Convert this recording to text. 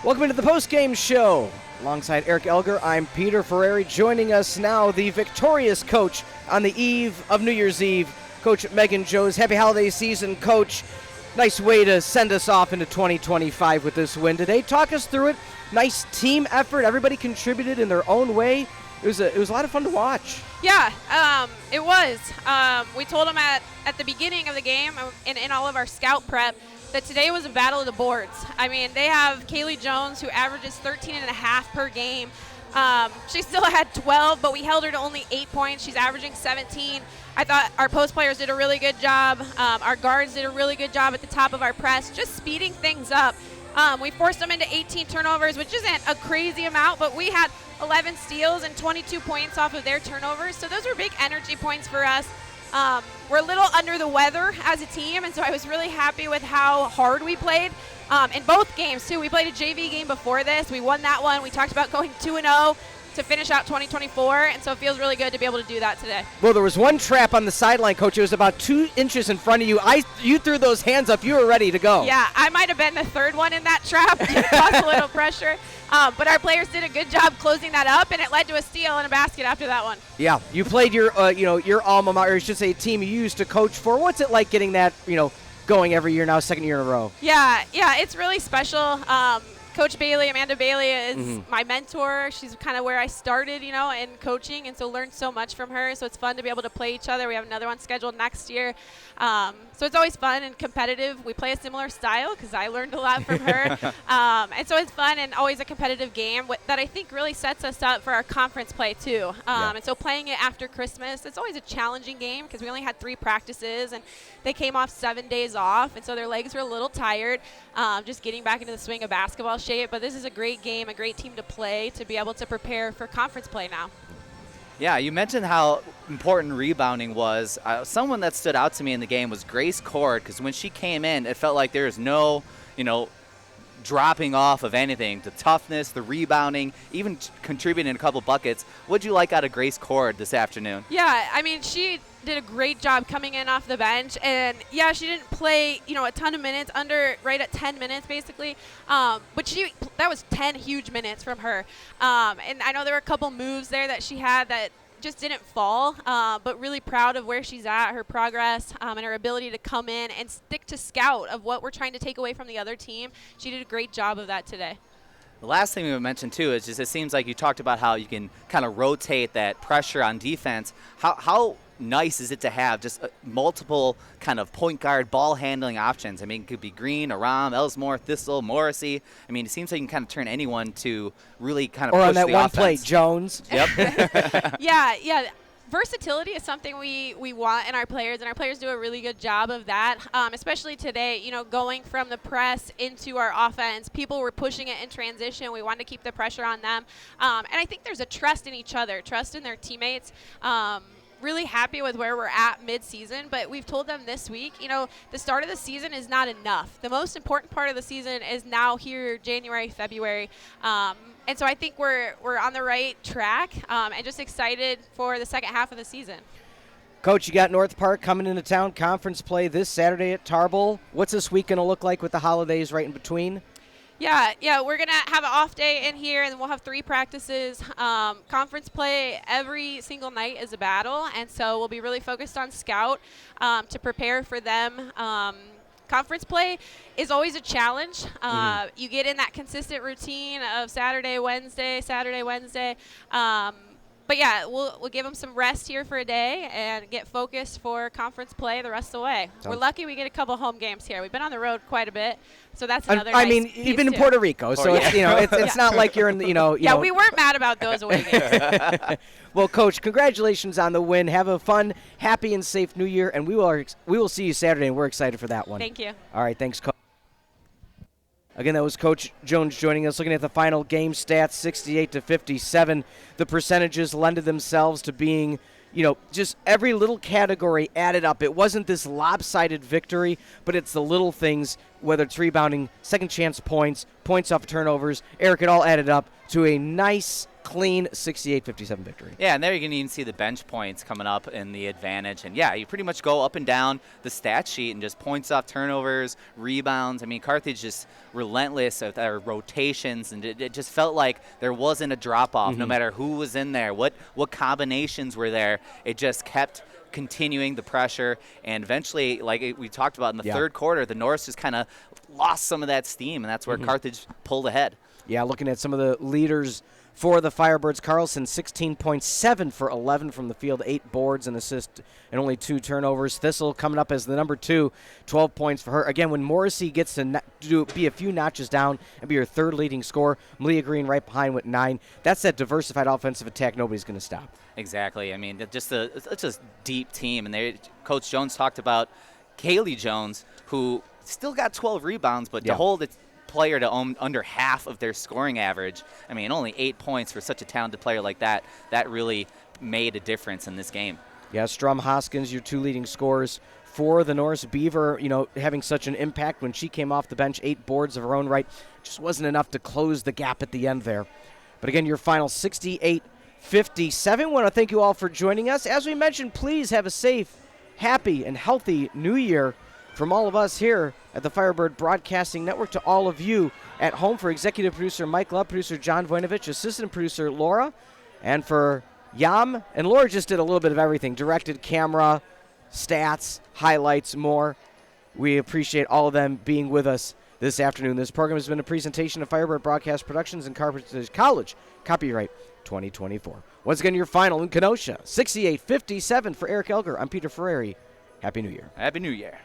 Welcome into the post-game show. Alongside Eric Elger, I'm Peter Ferrari. Joining us now, the victorious coach on the eve of New Year's Eve, Coach Megan Joes. Happy holiday season, Coach. Nice way to send us off into 2025 with this win today. Talk us through it. Nice team effort. Everybody contributed in their own way. It was a lot of fun to watch. Yeah, it was. We told them at the beginning of the game and in all of our scout prep that today was a battle of the boards. I mean, they have Kaylee Jones, who averages 13.5 per game. She still had 12, but we held her to only 8 points. She's averaging 17. I thought our post players did a really good job. Our guards did a really good job at the top of our press, just speeding things up. We forced them into 18 turnovers, which isn't a crazy amount, but we had 11 steals and 22 points off of their turnovers. So those were big energy points for us. We're a little under the weather as a team, and so I was really happy with how hard we played in both games, too. We played a JV game before this. We won that one. We talked about going 2-0 to finish out 2024, and so it feels really good to be able to do that today. Well, there was one trap on the sideline, Coach. It was about 2 inches in front of you. You threw those hands up. You were ready to go. Yeah, I might have been the third one in that trap. It caused a little pressure. But our players did a good job closing that up, and it led to a steal and a basket after that one. Yeah, you played your alma mater, or I should say, team you used to coach for. What's it like getting that, going every year now, second year in a row? Yeah, it's really special. Coach Bailey, Amanda Bailey, is my mentor. She's kind of where I started, in coaching, and so learned so much from her. So it's fun to be able to play each other. We have another one scheduled next year. So it's always fun and competitive. We play a similar style because I learned a lot from her. And so it's fun and always a competitive game that I think really sets us up for our conference play, too. And so playing it after Christmas, it's always a challenging game because we only had 3 practices, and they came off 7 days off, and so their legs were a little tired, just getting back into the swing of basketball shape. But this is a great game, a great team to play to be able to prepare for conference play now. Yeah, you mentioned how important rebounding was. Someone that stood out to me in the game was Grace Cord, because when she came in, it felt like there was no, dropping off of anything. The toughness, the rebounding, even contributing a couple buckets. What'd you like out of Grace Cord this afternoon? Yeah, I mean, she did a great job coming in off the bench, and yeah, she didn't play a ton of minutes, right at 10 minutes basically, but that was 10 huge minutes from her, and I know there were a couple moves there that she had that just didn't fall, but really proud of where she's at, her progress, and her ability to come in and stick to scout of what we're trying to take away from the other team. She did a great job of that today. The last thing we mentioned, too, is just it seems like you talked about how you can kind of rotate that pressure on defense. How nice is it to have just multiple kind of point guard ball handling options? I mean, it could be Green, Aram, Elsmore, Thistle, Morrissey. I mean, it seems like you can kind of turn anyone to really kind of push the offense. Or on that one play, Jones. Yep. Yeah. Versatility is something we want in our players, and our players do a really good job of that, especially today, going from the press into our offense. People were pushing it in transition. We wanted to keep the pressure on them. And I think there's a trust in each other, trust in their teammates. Really happy with where we're at mid-season, but we've told them this week, the start of the season is not enough. The most important part of the season is now here, January, February. And so I think we're on the right track, and just excited for the second half of the season. Coach, you got North Park coming into town, conference play this Saturday at Tarbell. What's this week going to look like with the holidays right in between? Yeah, we're going to have an off day in here, and then we'll have 3 practices. Conference play every single night is a battle, and so we'll be really focused on scout to prepare for them. Conference play is always a challenge. You get in that consistent routine of Saturday, Wednesday. But yeah, we'll give them some rest here for a day and get focused for conference play the rest of the way. We're lucky we get a couple home games here. We've been on the road quite a bit, so that's another nice piece you've been in Puerto Rico, so it's not like you're in the, Yeah, we weren't mad about those away games. Well, Coach, congratulations on the win. Have a fun, happy, and safe New Year, and we will see you Saturday, and we're excited for that one. Thank you. All right, thanks, Coach. Again, that was Coach Jones joining us. Looking at the final game stats, 68-57. The percentages lended themselves to being, just every little category added up. It wasn't this lopsided victory, but it's the little things, whether it's rebounding, second chance points, points off turnovers. Eric, it all added up to a nice, clean 68-57 victory. Yeah, and there you can even see the bench points coming up in the advantage. And, yeah, you pretty much go up and down the stat sheet and just points off turnovers, rebounds. I mean, Carthage just relentless with their rotations, and it just felt like there wasn't a drop-off no matter who was in there, what combinations were there. It just kept continuing the pressure, and eventually, like we talked about in the third quarter, the Norse just kind of lost some of that steam, and that's where Carthage pulled ahead. Yeah, looking at some of the leaders for the Firebirds, Carlson 16.7 for 11 from the field, 8 boards and assists, and only 2 turnovers. Thistle coming up as the number 2, 12 points for her. Again, when Morrissey gets to be a few notches down and be her third leading scorer, Malia Green right behind with 9. That's that diversified offensive attack nobody's going to stop. Exactly. I mean, it's a deep team, and Coach Jones talked about Kaylee Jones, who still got 12 rebounds, but to hold it player to own under half of their scoring average. I mean, only 8 points for such a talented player like that really made a difference in this game. Yeah, Strum Hoskins, your 2 leading scorers for the Norse. Beaver, having such an impact when she came off the bench, 8 boards of her own right. Just wasn't enough to close the gap at the end there. But again, your final 68-57. I want to thank you all for joining us. As we mentioned, please have a safe, happy, and healthy New Year from all of us here at the Firebird Broadcasting Network to all of you at home. For executive producer Mike Love, producer John Voinovich, assistant producer Laura, and for Yam, and Laura just did a little bit of everything, directed camera, stats, highlights, more. We appreciate all of them being with us this afternoon. This program has been a presentation of Firebird Broadcast Productions and Carthage College, copyright 2024. Once again, your final in Kenosha, 68-57 for Eric Elger. I'm Peter Ferrari. Happy New Year. Happy New Year.